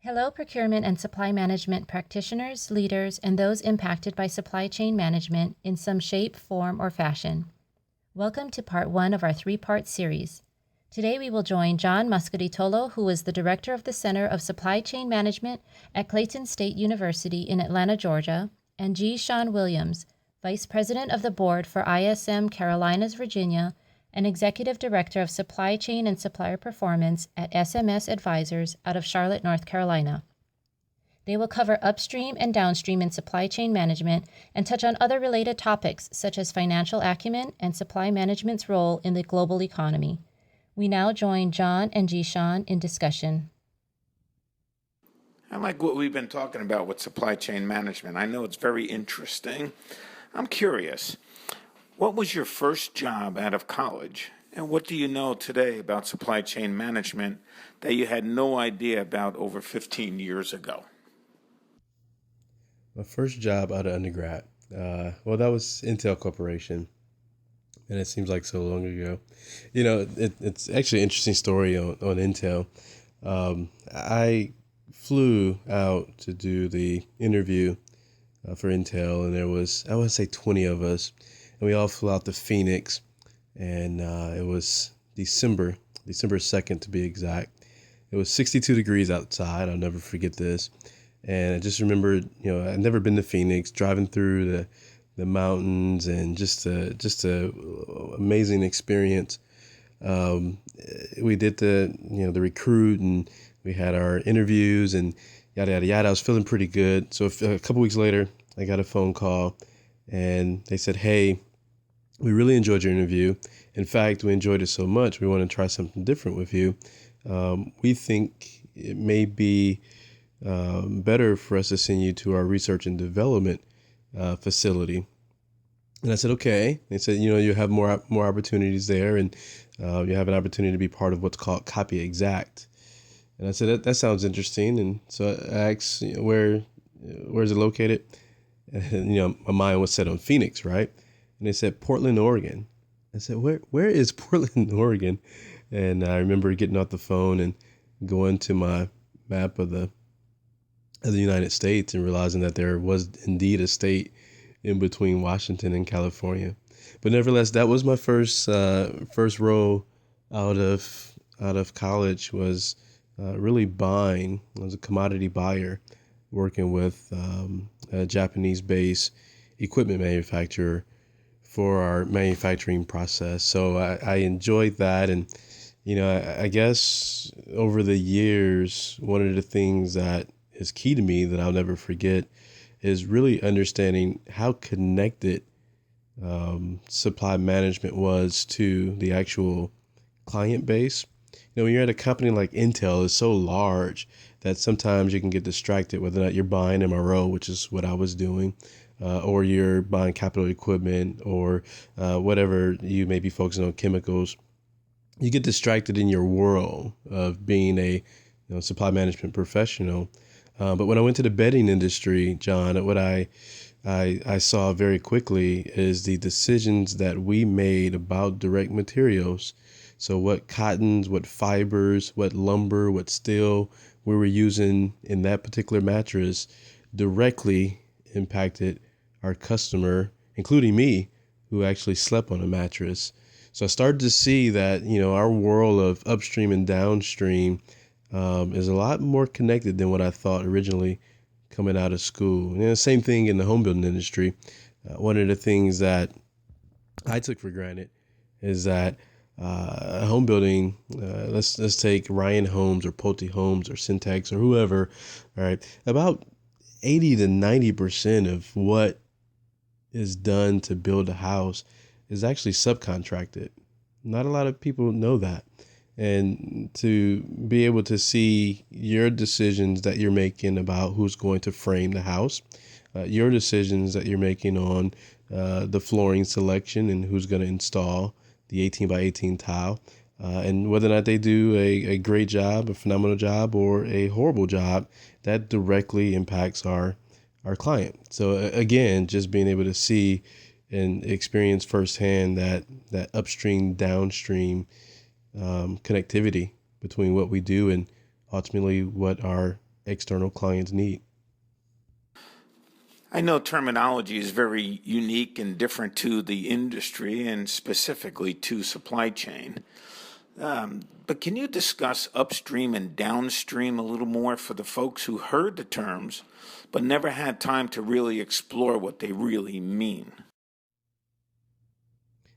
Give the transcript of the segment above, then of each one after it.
Hello, procurement and supply management practitioners, leaders, and those impacted by supply chain management in some shape, form, or fashion. Welcome to part one of our three-part series. Today we will join John Mascaritolo, who is the director of the Center of Supply Chain Management at Clayton State University in Atlanta, Georgia, and G. Sean Williams, vice president of the board for ISM Carolinas, Virginia, and Executive Director of Supply Chain and Supplier Performance at SMS-Advisors out of Charlotte, North Carolina. They will cover upstream and downstream in supply chain management and touch on other related topics such as financial acumen and supply management's role in the global economy. We now join John and Jishan in discussion. I like what we've been talking about with supply chain management. I know it's very interesting. I'm curious. What was your first job out of college, and what do you know today about supply chain management that you had no idea about over 15 years ago? My first job out of undergrad, that was Intel Corporation, and it seems like so long ago. You know, it's actually an interesting story on Intel. I flew out to do the interview for Intel, and there was, I want to say 20 of us. And we all flew out to Phoenix, and it was December 2nd to be exact. It was 62 degrees outside. I'll never forget this. And I just remembered, I'd never been to Phoenix, driving through the mountains, and just a amazing experience. We did the recruit, and we had our interviews and yada, yada, yada. I was feeling pretty good. So a couple weeks later, I got a phone call, and they said, "Hey, we really enjoyed your interview. In fact, we enjoyed it so much, we want to try something different with you. We think it may be better for us to send you to our research and development facility." And I said, "Okay." They said, "You have more opportunities there, and you have an opportunity to be part of what's called Copy Exact." And I said, that sounds interesting. And so I asked, where's it located? And, my mind was set on Phoenix, right? And they said, Portland, Oregon. I said, where is Portland, Oregon? And I remember getting off the phone and going to my map of the United States and realizing that there was indeed a state in between Washington and California. But nevertheless, that was my first role out of college, was really buying. I was a commodity buyer working with a Japanese-based equipment manufacturer for our manufacturing process. So I enjoyed that. And, I guess over the years, one of the things that is key to me that I'll never forget is really understanding how connected supply management was to the actual client base. When you're at a company like Intel, it's so large that sometimes you can get distracted whether or not you're buying MRO, which is what I was doing, or you're buying capital equipment, or whatever you may be focusing on, chemicals. You get distracted in your world of being a supply management professional. But when I went to the bedding industry, John, what I saw very quickly is the decisions that we made about direct materials. So what cottons, what fibers, what lumber, what steel we were using in that particular mattress directly impacted our customer, including me, who actually slept on a mattress. So I started to see that, our world of upstream and downstream is a lot more connected than what I thought originally coming out of school. And the same thing in the home building industry. One of the things that I took for granted is that home building, let's take Ryan Homes or Pulte Homes or Syntex or whoever, all right, about 80 to 90% of what is done to build a house is actually subcontracted. Not a lot of people know that. And to be able to see your decisions that you're making about who's going to frame the house, your decisions that you're making on the flooring selection and who's going to install the 18 by 18 tile, and whether or not they do a great job, a phenomenal job, or a horrible job, that directly impacts our client. So again, just being able to see and experience firsthand that upstream, downstream connectivity between what we do and ultimately what our external clients need. I know terminology is very unique and different to the industry and specifically to supply chain. But can you discuss upstream and downstream a little more for the folks who heard the terms but never had time to really explore what they really mean?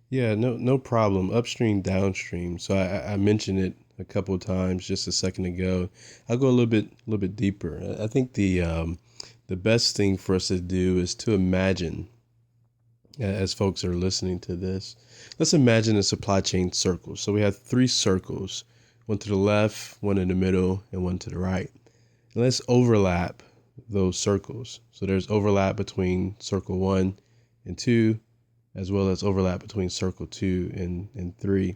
Yeah, no problem. Upstream, downstream. So I mentioned it a couple of times just a second ago. I'll go a little bit deeper. I think the best thing for us to do is to imagine, as folks are listening to this, let's imagine a supply chain circle. So we have three circles, one to the left, one in the middle, and one to the right. And let's overlap those circles. So there's overlap between circle 1 and 2, as well as overlap between circle 2 and 3.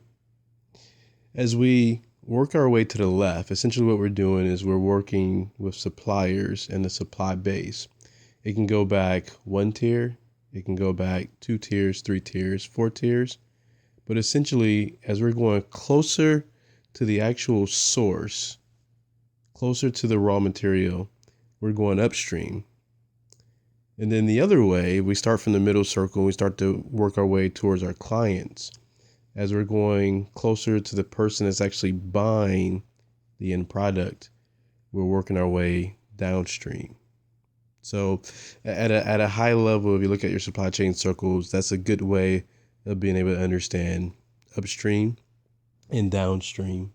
As we work our way to the left, essentially what we're doing is we're working with suppliers and the supply base. It can go back 1 tier, it can go back 2 tiers, 3 tiers, 4 tiers. But essentially, as we're going closer to the actual source, closer to the raw material, we're going upstream. And then the other way, we start from the middle circle and we start to work our way towards our clients. As we're going closer to the person that's actually buying the end product, we're working our way downstream. So at a high level, if you look at your supply chain circles, that's a good way of being able to understand upstream and downstream.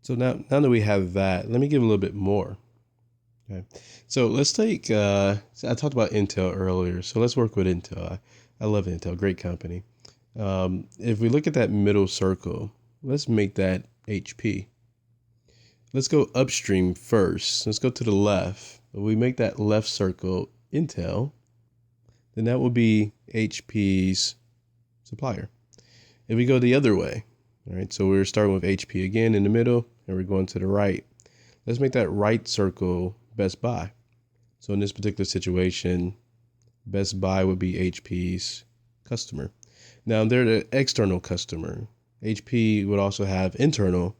So now that we have that, let me give a little bit more. Okay. So let's take, I talked about Intel earlier, so let's work with Intel. I love Intel, great company. If we look at that middle circle, let's make that HP. Let's go upstream first. Let's go to the left. If we make that left circle Intel, then that will be HP's Supplier. If we go the other way, all right, so we're starting with HP again in the middle, and we're going to the right. Let's make that right circle Best Buy. So in this particular situation, Best Buy would be HP's customer. Now they're the external customer. HP would also have internal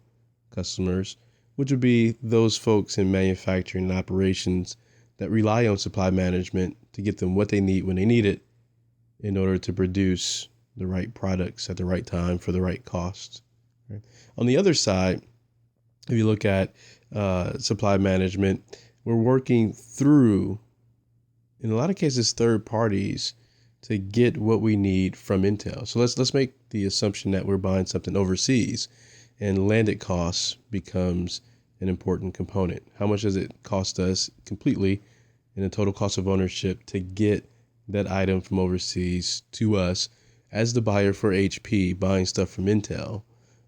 customers, which would be those folks in manufacturing and operations that rely on supply management to get them what they need when they need it in order to produce the right products at the right time for the right costs. Right? On the other side, if you look at supply management, we're working through, in a lot of cases, third parties to get what we need from Intel. So let's make the assumption that we're buying something overseas, and landed costs becomes an important component. How much does it cost us completely in the total cost of ownership to get that item from overseas to us as the buyer for HP buying stuff from Intel?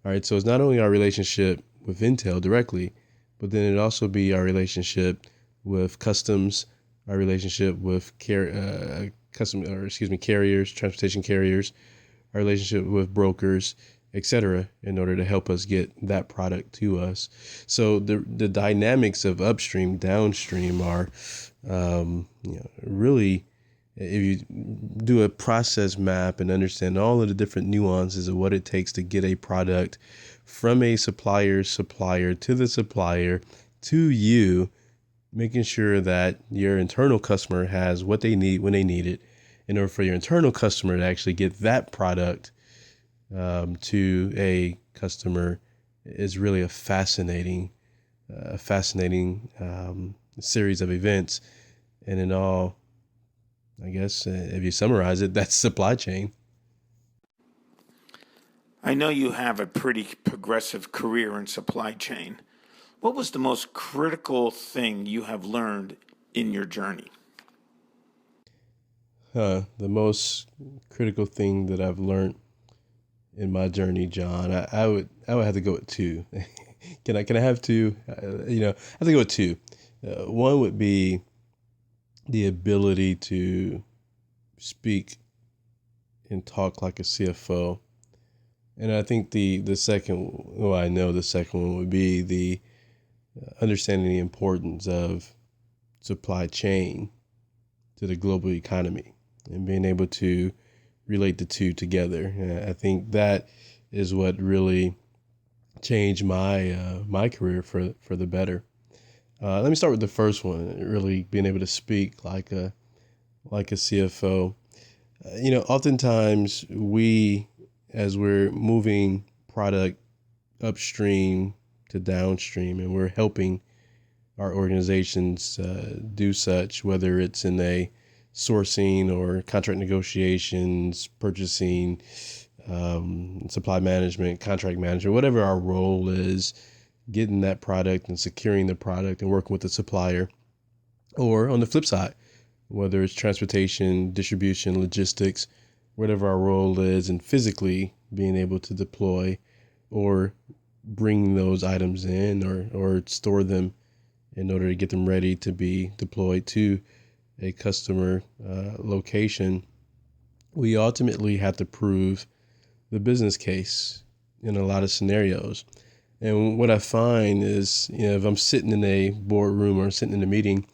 All right, so it's not only our relationship with Intel directly, but then it also be our relationship with customs, our relationship with carriers, transportation carriers, our relationship with brokers, etc., in order to help us get that product to us. So the dynamics of upstream, downstream are really, if you do a process map and understand all of the different nuances of what it takes to get a product from a supplier to the supplier to you, making sure that your internal customer has what they need when they need it, in order for your internal customer to actually get that product to a customer, is really a fascinating series of events. And in all, I guess, if you summarize it, that's supply chain. I know you have a pretty progressive career in supply chain. What was the most critical thing you have learned in your journey? The most critical thing that I've learned in my journey, John, I would have to go with two. Can I have two? I have to go with two. One would be the ability to speak and talk like a CFO. And I think the second, well, I know the second one would be the understanding the importance of supply chain to the global economy and being able to relate the two together. I think that is what really changed my career for the better. Let me start with the first one, really being able to speak like a CFO. Oftentimes we, as we're moving product upstream to downstream, and we're helping our organizations do such, whether it's in a sourcing or contract negotiations, purchasing, supply management, contract management, whatever our role is, getting that product and securing the product and working with the supplier. Or on the flip side, whether it's transportation, distribution, logistics, whatever our role is, and physically being able to deploy or bring those items in or store them in order to get them ready to be deployed to a customer location, we ultimately have to prove the business case in a lot of scenarios. And what I find is, if I'm sitting in a boardroom or sitting in a meeting,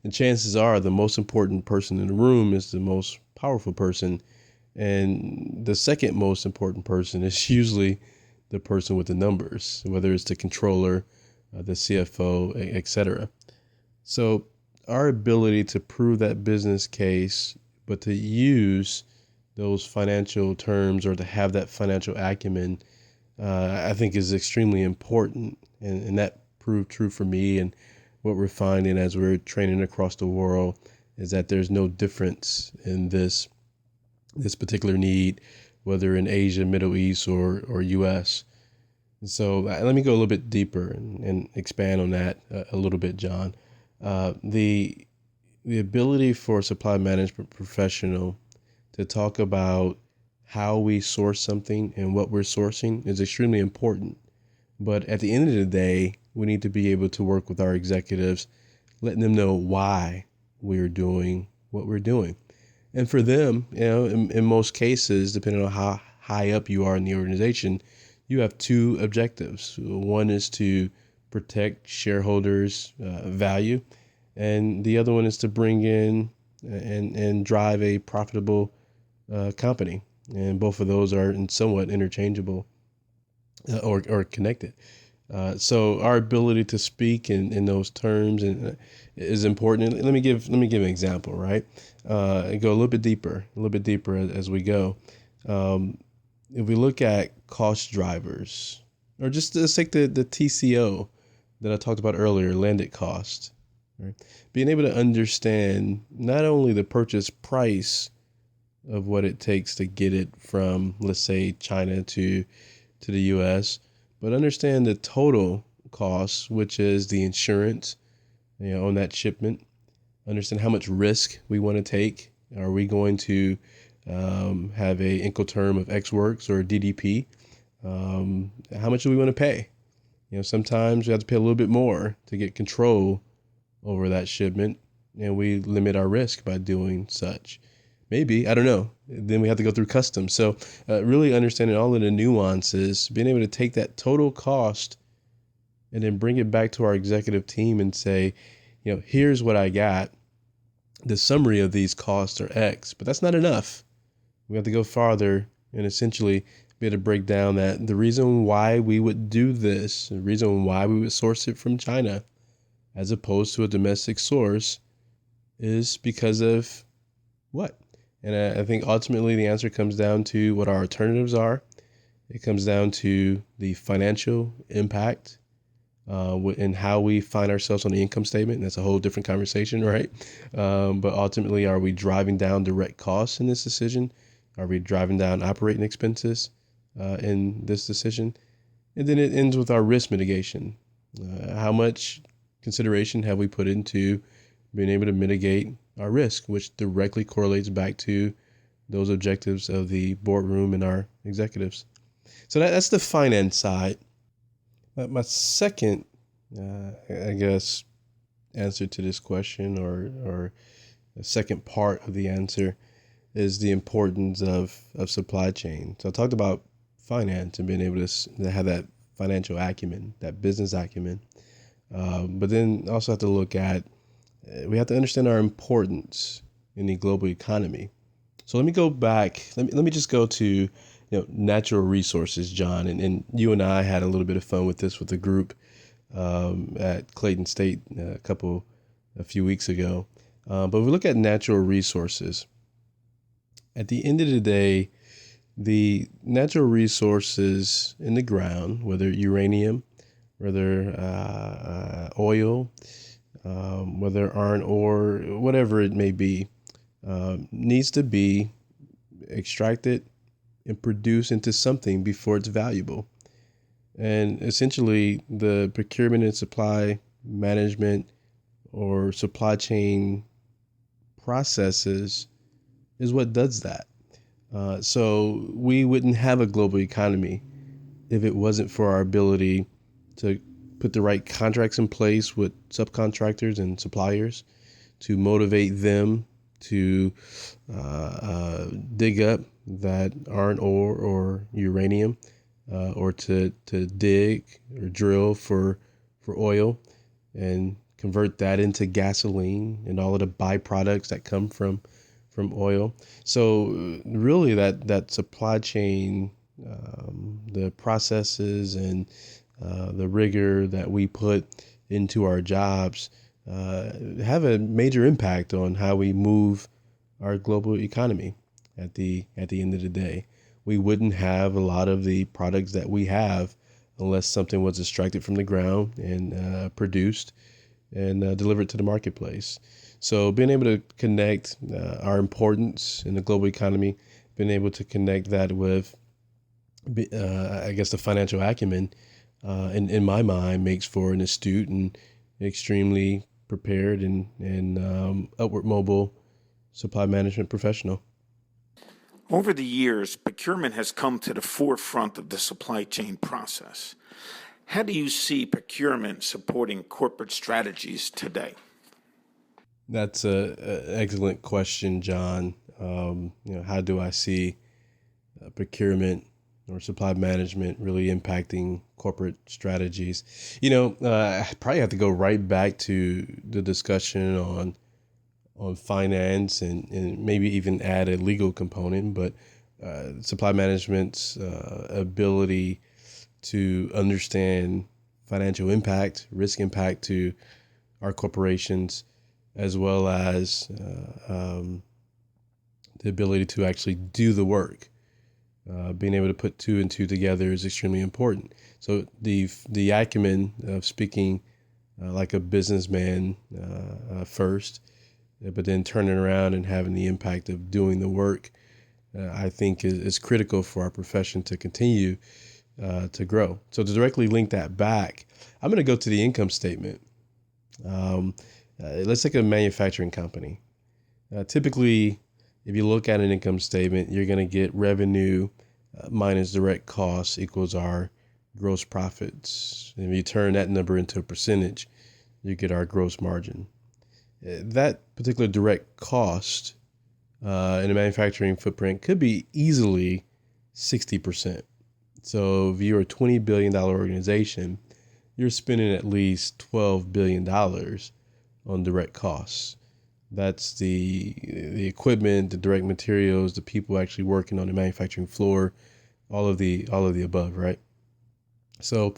and chances are the most important person in the room is the most powerful person. And the second most important person is usually the person with the numbers, whether it's the controller, the CFO, etc. So our ability to prove that business case, but to use those financial terms or to have that financial acumen, I think is extremely important. And that proved true for me. And what we're finding as we're training across the world is that there's no difference in this particular need, whether in Asia, Middle East, or US. So let me go a little bit deeper and expand on that a little bit, John. The ability for a supply management professional to talk about how we source something and what we're sourcing is extremely important. But at the end of the day, we need to be able to work with our executives, letting them know why we're doing what we're doing. And for them, in most cases, depending on how high up you are in the organization, you have two objectives. One is to protect shareholders' value, and the other one is to bring in and drive a profitable company. And both of those are somewhat interchangeable or connected. So our ability to speak in those terms is important. And let me give an example, right? And go a little bit deeper as we go. If we look at cost drivers, or just let's take the TCO that I talked about earlier, landed cost, right? Being able to understand not only the purchase price of what it takes to get it from, let's say, China to the US, but understand the total cost, which is the insurance, on that shipment. Understand how much risk we want to take. Are we going to have a Incoterm of X works or DDP? How much do we want to pay? Sometimes we have to pay a little bit more to get control over that shipment, and we limit our risk by doing such. Maybe, I don't know. Then we have to go through customs. So really understanding all of the nuances, being able to take that total cost and then bring it back to our executive team and say, here's what I got. The summary of these costs are X, but that's not enough. We have to go farther and essentially be able to break down that the reason why we would do this, the reason why we would source it from China as opposed to a domestic source is because of what? And I think ultimately the answer comes down to what our alternatives are. It comes down to the financial impact and how we find ourselves on the income statement. And that's a whole different conversation, right? But ultimately, are we driving down direct costs in this decision? Are we driving down operating expenses in this decision? And then it ends with our risk mitigation. How much consideration have we put into being able to mitigate our risk, which directly correlates back to those objectives of the boardroom and our executives. So that's the finance side. My second, answer to this question or the second part of the answer is the importance of supply chain. So I talked about finance and being able to have that financial acumen, that business acumen. But then also have to look at, we have to understand our importance in the global economy. So let me go back. Let me just go to natural resources, John. And you and I had a little bit of fun with this with the group at Clayton State a few weeks ago. But if we look at natural resources, at the end of the day, the natural resources in the ground, whether uranium, whether oil, whether iron ore, whatever it may be, needs to be extracted and produced into something before it's valuable. And essentially, the procurement and supply management or supply chain processes is what does that. So we wouldn't have a global economy if it wasn't for our ability to put the right contracts in place with subcontractors and suppliers to motivate them to dig up that iron ore or uranium, or to dig or drill for oil and convert that into gasoline and all of the byproducts that come from oil. So really that supply chain, the processes and the rigor that we put into our jobs have a major impact on how we move our global economy at the end of the day. We wouldn't have a lot of the products that we have unless something was extracted from the ground and produced and delivered to the marketplace. So being able to connect our importance in the global economy, being able to connect that with, I guess, the financial acumen, in my mind, makes for an astute and extremely prepared and upward mobile supply management professional. Over the years, procurement has come to the forefront of the supply chain process. How do you see procurement supporting corporate strategies today? That's an excellent question, John. How do I see procurement or supply management really impacting corporate strategies? I probably have to go right back to the discussion on finance and maybe even add a legal component, but supply management's ability to understand financial impact, risk impact to our corporations, as well as the ability to actually do the work. Being able to put two and two together is extremely important. So the acumen of speaking like a businessman first, but then turning around and having the impact of doing the work, I think is critical for our profession to continue to grow. So to directly link that back, I'm going to go to the income statement. Let's take a manufacturing company. Typically, if you look at an income statement, you're going to get revenue minus direct costs equals our gross profits. And if you turn that number into a percentage, you get our gross margin. That particular direct cost in a manufacturing footprint could be easily 60%. So if you're a $20 billion organization, you're spending at least $12 billion on direct costs. That's the equipment, the direct materials, the people actually working on the manufacturing floor, all of the above, right? So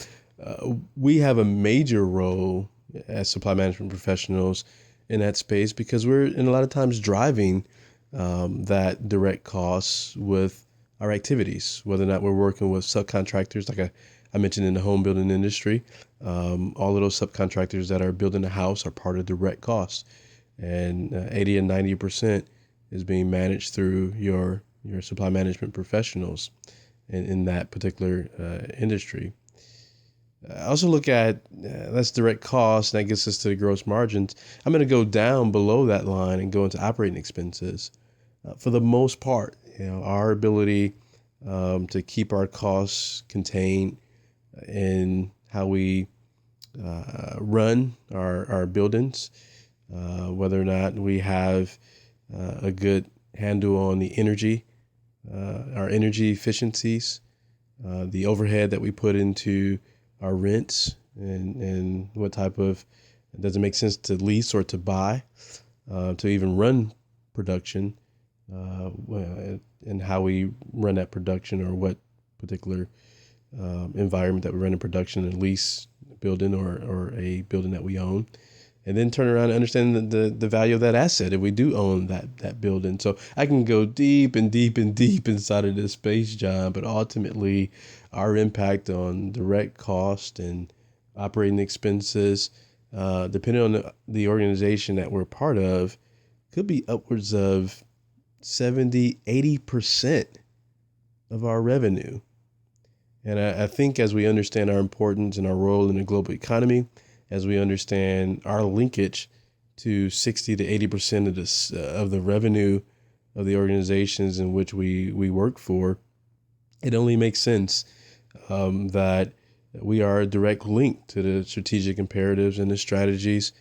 we have a major role as supply management professionals in that space because we're in a lot of times driving that direct costs with our activities, whether or not we're working with subcontractors, like I mentioned in the home building industry. All of those subcontractors that are building a house are part of direct costs, and 80 and 90% is being managed through your supply management professionals in that particular industry. I also look at that's direct cost, and that gets us to the gross margins. I'm going to go down below that line and go into operating expenses. For the most part, our ability to keep our costs contained in how we run our buildings, whether or not we have a good handle on the energy, our energy efficiencies, the overhead that we put into our rents, and what type of, does it make sense to lease or to buy, to even run production, and how we run that production, or what particular environment that we run in production and lease building or a building that we own, and then turn around and understand the value of that asset if we do own that building. So I can go deep and deep and deep inside of this space, John, but ultimately our impact on direct cost and operating expenses, depending on the organization that we're part of, could be upwards of 70-80% of our revenue. And I think as we understand our importance and our role in the global economy, as we understand our linkage to 60-80% of the revenue of the organizations in which we work for, it only makes sense that we are a direct link to the strategic imperatives and the strategies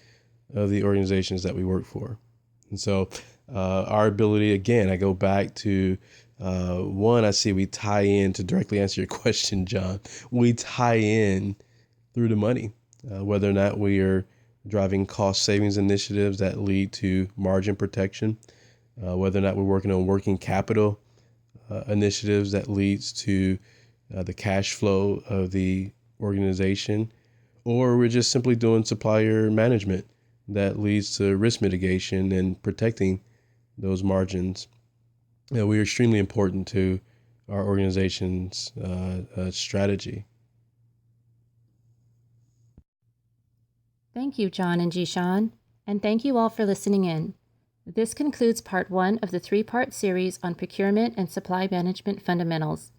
of the organizations that we work for. And so our ability, again, I go back to one, I see we tie in, to directly answer your question, John, we tie in through the money, whether or not we are driving cost savings initiatives that lead to margin protection, whether or not we're working on working capital initiatives that leads to the cash flow of the organization, or we're just simply doing supplier management that leads to risk mitigation and protecting those margins. We are extremely important to our organization's strategy. Thank you, John and Jishan, and thank you all for listening in. This concludes part 1 of the 3-part series on procurement and supply management fundamentals.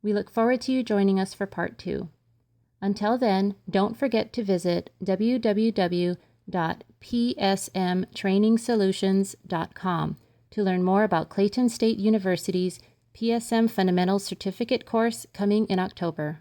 We look forward to you joining us for part 2. Until then, don't forget to visit www.psmtrainingsolutions.com to learn more about Clayton State University's PSM Fundamentals Certificate course coming in October.